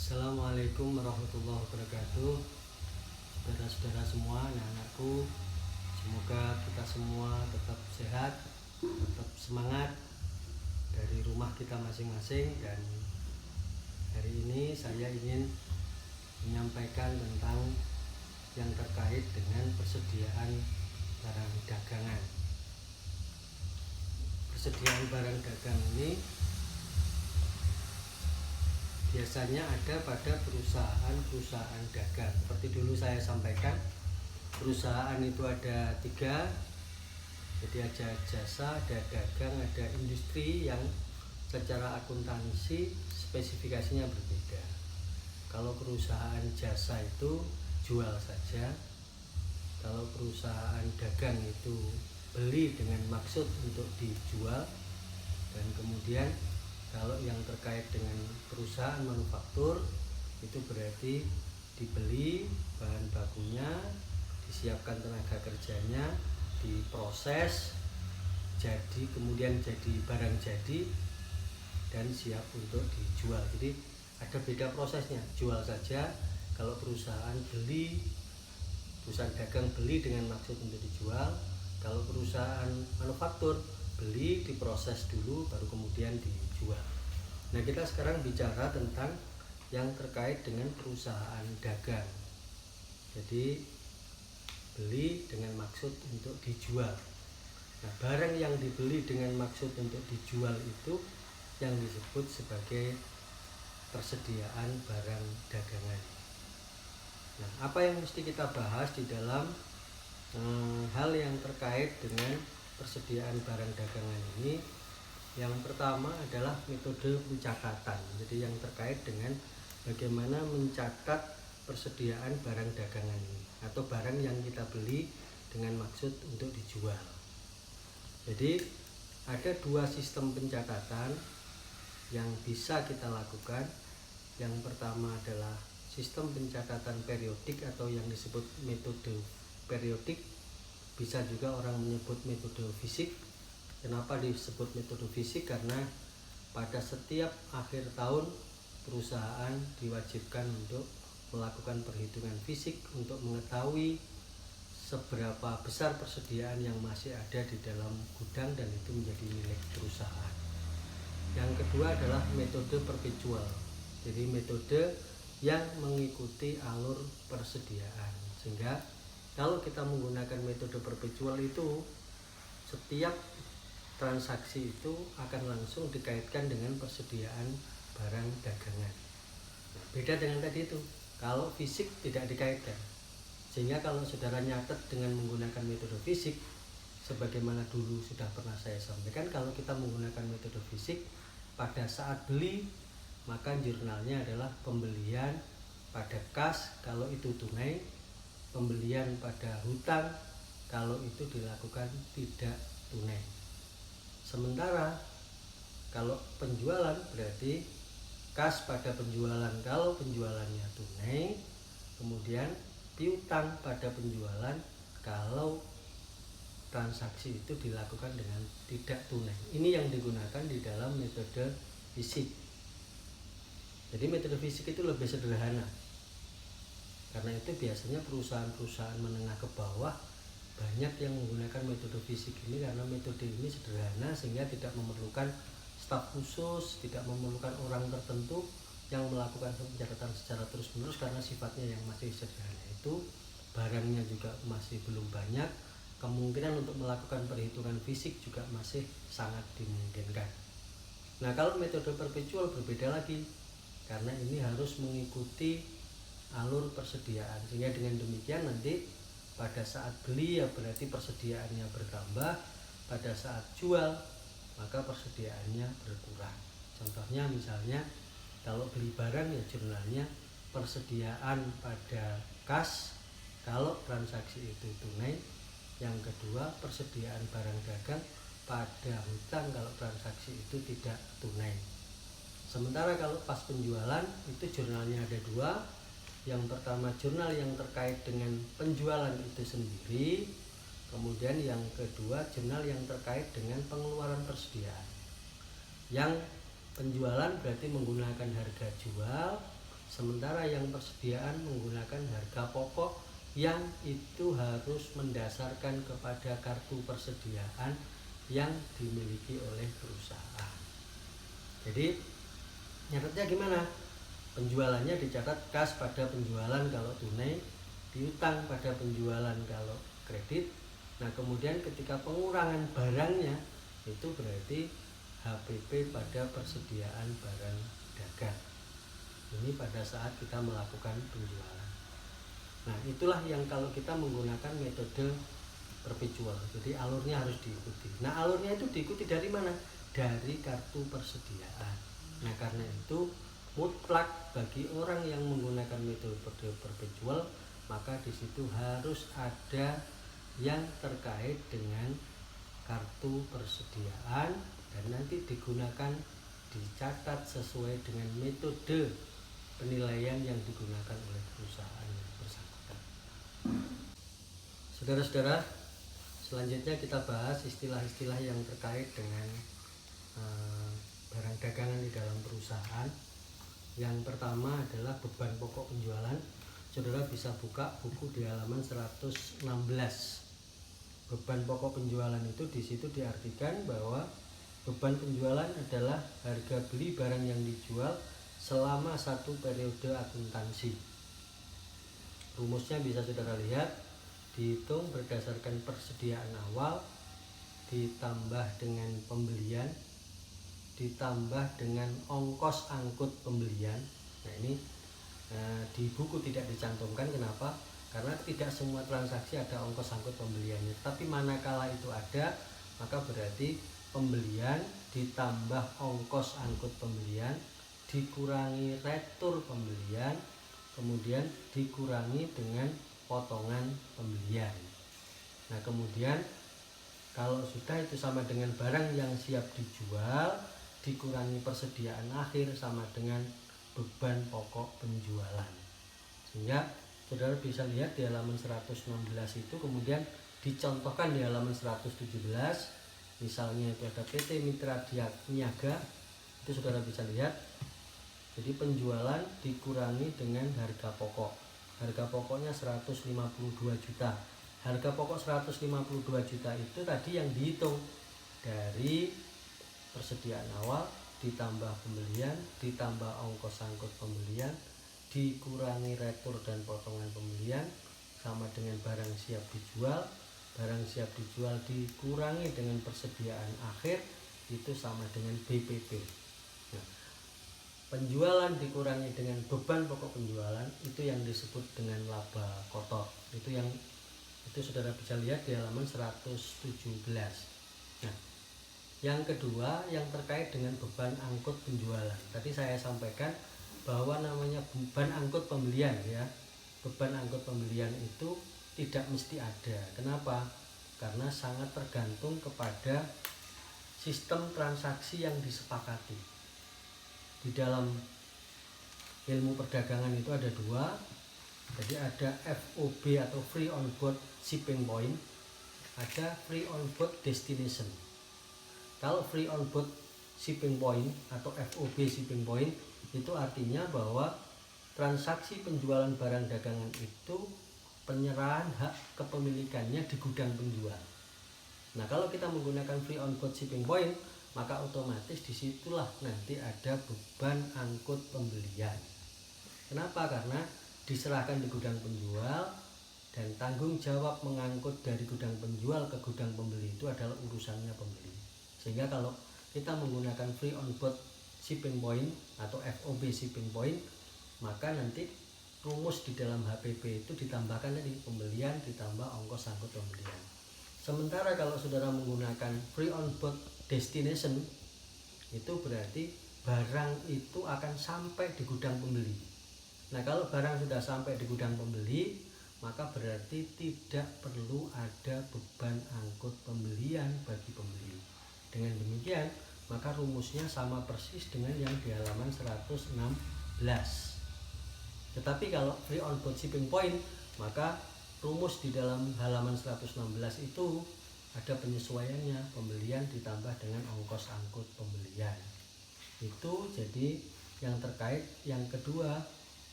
Assalamualaikum warahmatullahi wabarakatuh. Saudara-saudara semua, anak-anakku, semoga kita semua tetap sehat, tetap semangat dari rumah kita masing-masing. Dan hari ini saya ingin menyampaikan tentang yang terkait dengan persediaan barang dagangan. Persediaan barang dagang ini biasanya ada pada perusahaan dagang. Seperti dulu saya sampaikan, perusahaan itu ada 3. Jadi ada jasa, ada dagang, ada industri yang secara akuntansi spesifikasinya berbeda. Kalau perusahaan jasa itu jual saja. Kalau perusahaan dagang itu beli dengan maksud untuk dijual. Dan kemudian kalau yang terkait dengan perusahaan manufaktur itu berarti dibeli bahan bakunya, disiapkan tenaga kerjanya, diproses, jadi kemudian jadi barang jadi dan siap untuk dijual. Jadi ada beda prosesnya. Jual saja kalau perusahaan dagang beli dengan maksud untuk dijual. Kalau perusahaan manufaktur beli, diproses dulu, baru kemudian dijual. Nah, kita sekarang bicara tentang yang terkait dengan perusahaan dagang. Jadi beli dengan maksud untuk dijual. Nah, barang yang dibeli dengan maksud untuk dijual itu yang disebut sebagai persediaan barang dagangan. Nah, apa yang mesti kita bahas di dalam hal yang terkait dengan persediaan barang dagangan ini? Yang pertama adalah metode pencatatan. Jadi yang terkait dengan bagaimana mencatat persediaan barang dagangan ini atau barang yang kita beli dengan maksud untuk dijual. Jadi ada 2 sistem pencatatan yang bisa kita lakukan. Yang pertama adalah sistem pencatatan periodik atau yang disebut metode periodik. Bisa juga orang menyebut metode fisik. Kenapa disebut metode fisik? Karena pada setiap akhir tahun perusahaan diwajibkan untuk melakukan perhitungan fisik untuk mengetahui seberapa besar persediaan yang masih ada di dalam gudang dan itu menjadi milik perusahaan. Yang kedua adalah metode perpetual. Jadi metode yang mengikuti alur persediaan. Sehingga kalau kita menggunakan metode perpetual itu, setiap transaksi itu akan langsung dikaitkan dengan persediaan barang dagangan. Nah, beda dengan tadi itu, kalau fisik tidak dikaitkan. Sehingga kalau saudara nyatet dengan menggunakan metode fisik, sebagaimana dulu sudah pernah saya sampaikan, kalau kita menggunakan metode fisik, pada saat beli, maka jurnalnya adalah pembelian pada kas kalau itu tunai, pembelian pada hutang kalau itu dilakukan tidak tunai. Sementara kalau penjualan berarti kas pada penjualan kalau penjualannya tunai, kemudian piutang pada penjualan kalau transaksi itu dilakukan dengan tidak tunai. Ini yang digunakan di dalam metode fisik. Jadi metode fisik itu lebih sederhana. Karena itu biasanya perusahaan-perusahaan menengah ke bawah banyak yang menggunakan metode fisik ini karena metode ini sederhana sehingga tidak memerlukan staf khusus, tidak memerlukan orang tertentu yang melakukan pencatatan secara terus-menerus karena sifatnya yang masih sederhana itu, barangnya juga masih belum banyak, kemungkinan untuk melakukan perhitungan fisik juga masih sangat dimungkinkan. Nah, kalau metode perpetual berbeda lagi karena ini harus mengikuti alur persediaan, sehingga dengan demikian nanti pada saat beli ya berarti persediaannya bertambah, pada saat jual maka persediaannya berkurang. Contohnya misalnya kalau beli barang ya jurnalnya persediaan pada kas kalau transaksi itu tunai, yang kedua persediaan barang dagang pada hutang kalau transaksi itu tidak tunai. Sementara kalau pas penjualan itu jurnalnya ada 2. Yang pertama jurnal yang terkait dengan penjualan itu sendiri, kemudian yang kedua jurnal yang terkait dengan pengeluaran persediaan. Yang penjualan berarti menggunakan harga jual, Sementara yang persediaan menggunakan harga pokok yang itu harus mendasarkan kepada kartu persediaan yang dimiliki oleh perusahaan. Jadi nyatetnya gimana? Penjualannya dicatat kas pada penjualan kalau tunai, piutang pada penjualan kalau kredit. Nah kemudian ketika pengurangan barangnya itu berarti HPP pada persediaan barang dagang. Ini pada saat kita melakukan penjualan. Nah itulah yang kalau kita menggunakan metode perpetual, jadi alurnya harus diikuti. Nah alurnya itu diikuti dari mana? Dari kartu persediaan. Nah karena itu mutlak bagi orang yang menggunakan metode perpetual, maka di situ harus ada yang terkait dengan kartu persediaan dan nanti digunakan, dicatat sesuai dengan metode penilaian yang digunakan oleh perusahaan yang bersangkutan. Saudara-saudara, selanjutnya kita bahas istilah-istilah yang terkait dengan barang dagangan di dalam perusahaan. Yang pertama adalah beban pokok penjualan. Saudara bisa buka buku di halaman 116. Beban pokok penjualan itu di situ diartikan bahwa beban penjualan adalah harga beli barang yang dijual selama satu periode akuntansi. Rumusnya bisa saudara lihat, dihitung berdasarkan persediaan awal ditambah dengan pembelian ditambah dengan ongkos angkut pembelian. Nah ini di buku tidak dicantumkan, kenapa? Karena tidak semua transaksi ada ongkos angkut pembeliannya, tapi manakala itu ada maka berarti pembelian ditambah ongkos angkut pembelian dikurangi retur pembelian, kemudian dikurangi dengan potongan pembelian. Nah kemudian kalau sudah itu sama dengan barang yang siap dijual dikurangi persediaan akhir sama dengan beban pokok penjualan. Sehingga saudara bisa lihat di halaman 116 itu kemudian dicontohkan di halaman 117. Misalnya itu ada PT Mitra Niaga, itu saudara bisa lihat. Jadi penjualan dikurangi dengan harga pokok. Harga pokoknya 152 juta. Harga pokok 152 juta itu tadi yang dihitung dari persediaan awal ditambah pembelian, ditambah ongkos angkut pembelian, dikurangi retur dan potongan pembelian sama dengan barang siap dijual. Barang siap dijual dikurangi dengan persediaan akhir itu sama dengan BPP. Nah, penjualan dikurangi dengan beban pokok penjualan itu yang disebut dengan laba kotor. Itu saudara bisa lihat di halaman 117. Nah, yang kedua yang terkait dengan beban angkut penjualan. Tadi saya sampaikan bahwa namanya beban angkut pembelian ya. Beban angkut pembelian itu tidak mesti ada. Kenapa? Karena sangat tergantung kepada sistem transaksi yang disepakati. Di dalam ilmu perdagangan itu ada dua. Jadi ada FOB atau Free on Board Shipping Point, ada Free on Board Destination. Kalau Free on Board Shipping Point atau FOB Shipping Point itu artinya bahwa transaksi penjualan barang dagangan itu penyerahan hak kepemilikannya di gudang penjual. Nah kalau kita menggunakan Free on Board Shipping Point, maka otomatis disitulah nanti ada beban angkut pembelian. Kenapa? Karena diserahkan di gudang penjual dan tanggung jawab mengangkut dari gudang penjual ke gudang pembeli itu adalah urusannya pembeli. Sehingga kalau kita menggunakan Free on Board Shipping Point atau FOB Shipping Point, maka nanti rumus di dalam HPP itu ditambahkan tadi pembelian ditambah ongkos angkut pembelian. Sementara kalau saudara menggunakan Free on Board Destination, itu berarti barang itu akan sampai di gudang pembeli. Nah kalau barang sudah sampai di gudang pembeli, maka berarti tidak perlu ada beban angkut pembelian bagi pembeli. Dengan demikian, maka rumusnya sama persis dengan yang di halaman 116. Tetapi kalau Free on Board Shipping Point, maka rumus di dalam halaman 116 itu ada penyesuaiannya, pembelian ditambah dengan ongkos angkut pembelian. Itu jadi yang terkait yang kedua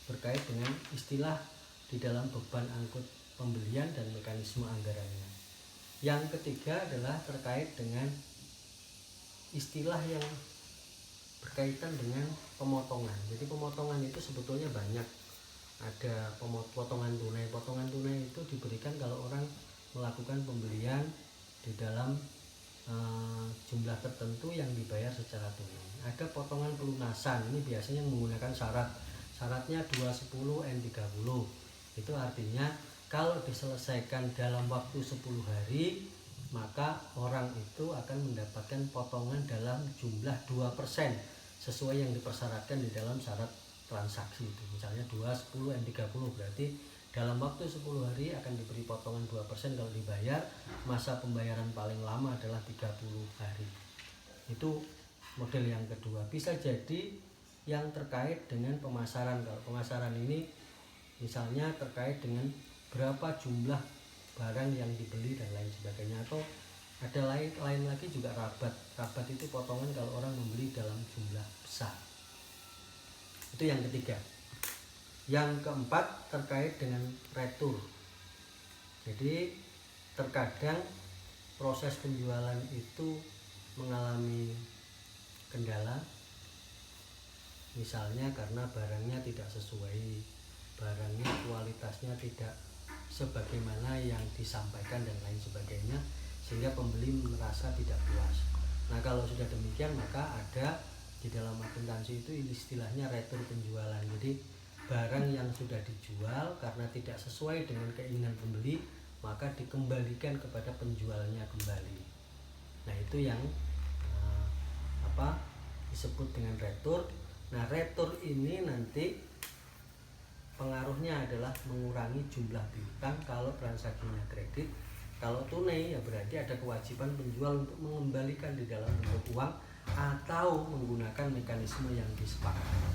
berkait dengan istilah di dalam beban angkut pembelian dan mekanisme anggarannya. Yang ketiga adalah terkait dengan istilah yang berkaitan dengan pemotongan. Jadi pemotongan itu sebetulnya banyak. Ada potongan tunai. Potongan tunai itu diberikan kalau orang melakukan pembelian di dalam jumlah tertentu yang dibayar secara tunai. Ada potongan pelunasan. Ini biasanya menggunakan syaratnya 210 N30. Itu artinya kalau diselesaikan dalam waktu 10 hari, maka orang itu akan mendapatkan potongan dalam jumlah 2% sesuai yang dipersyaratkan di dalam syarat transaksi itu. Misalnya 210 N30 berarti dalam waktu 10 hari akan diberi potongan 2% kalau dibayar. Masa pembayaran paling lama adalah 30 hari. Itu model yang kedua. Bisa jadi yang terkait dengan pemasaran. Kalau pemasaran ini misalnya terkait dengan berapa jumlah barang yang dibeli dan lain sebagainya, atau ada lain lagi juga rabat itu potongan kalau orang membeli dalam jumlah besar. Itu yang ketiga. Yang keempat terkait dengan retur. Jadi terkadang proses penjualan itu mengalami kendala, misalnya karena barangnya tidak sesuai, barangnya kualitasnya tidak sebagaimana yang disampaikan dan lain sebagainya, sehingga pembeli merasa tidak puas. Nah, kalau sudah demikian maka ada di dalam akuntansi itu istilahnya retur penjualan. Jadi barang yang sudah dijual karena tidak sesuai dengan keinginan pembeli, maka dikembalikan kepada penjualnya kembali. Nah, itu yang disebut dengan retur. Nah, retur ini nanti pengaruhnya adalah mengurangi jumlah piutang kalau transaksinya kredit. Kalau tunai ya berarti ada kewajiban penjual untuk mengembalikan di dalam bentuk uang atau menggunakan mekanisme yang disepakati.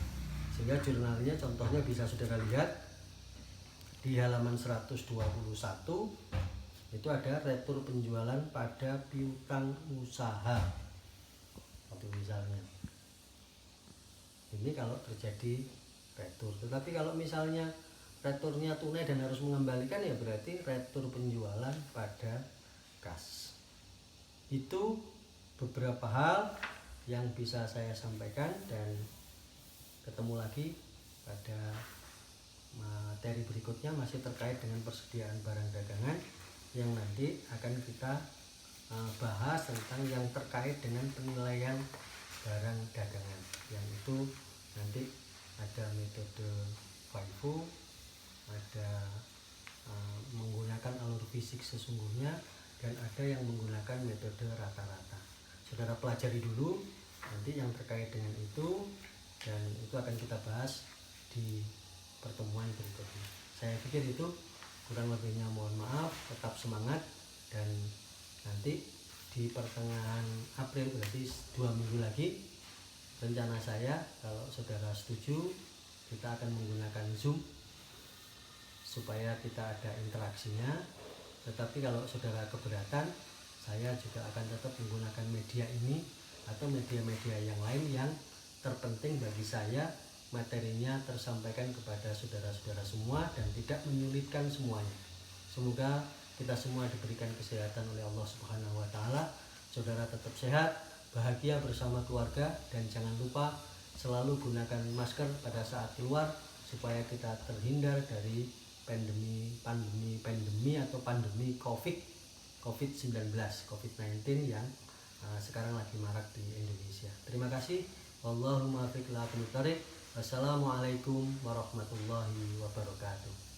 Sehingga jurnalnya contohnya bisa saudara lihat di halaman 121 itu ada retur penjualan pada piutang usaha. Atau misalnya ini kalau terjadi retur. Tetapi kalau misalnya returnya tunai dan harus mengembalikan ya berarti retur penjualan pada kas. Itu beberapa hal yang bisa saya sampaikan, dan ketemu lagi pada materi berikutnya masih terkait dengan persediaan barang dagangan yang nanti akan kita bahas tentang yang terkait dengan penilaian barang dagangan, yang itu nanti ada metode FIFO, ada menggunakan alur fisik sesungguhnya, dan ada yang menggunakan metode rata-rata. Saudara pelajari dulu nanti yang terkait dengan itu, dan itu akan kita bahas di pertemuan berikutnya. Saya pikir itu, kurang lebihnya mohon maaf, tetap semangat, dan nanti di pertengahan April, berarti 2 minggu lagi, rencana saya kalau saudara setuju kita akan menggunakan Zoom supaya kita ada interaksinya. Tetapi kalau saudara keberatan, saya juga akan tetap menggunakan media ini atau media-media yang lain yang terpenting bagi saya materinya tersampaikan kepada saudara-saudara semua dan tidak menyulitkan semuanya. Semoga kita semua diberikan kesehatan oleh Allah Subhanahu wa taala. Saudara tetap sehat, bahagia bersama keluarga, dan jangan lupa selalu gunakan masker pada saat keluar supaya kita terhindar dari pandemi atau pandemi COVID-19 yang sekarang lagi marak di Indonesia. Terima kasih. Wallahumma fiq la. Wassalamualaikum warahmatullahi wabarakatuh.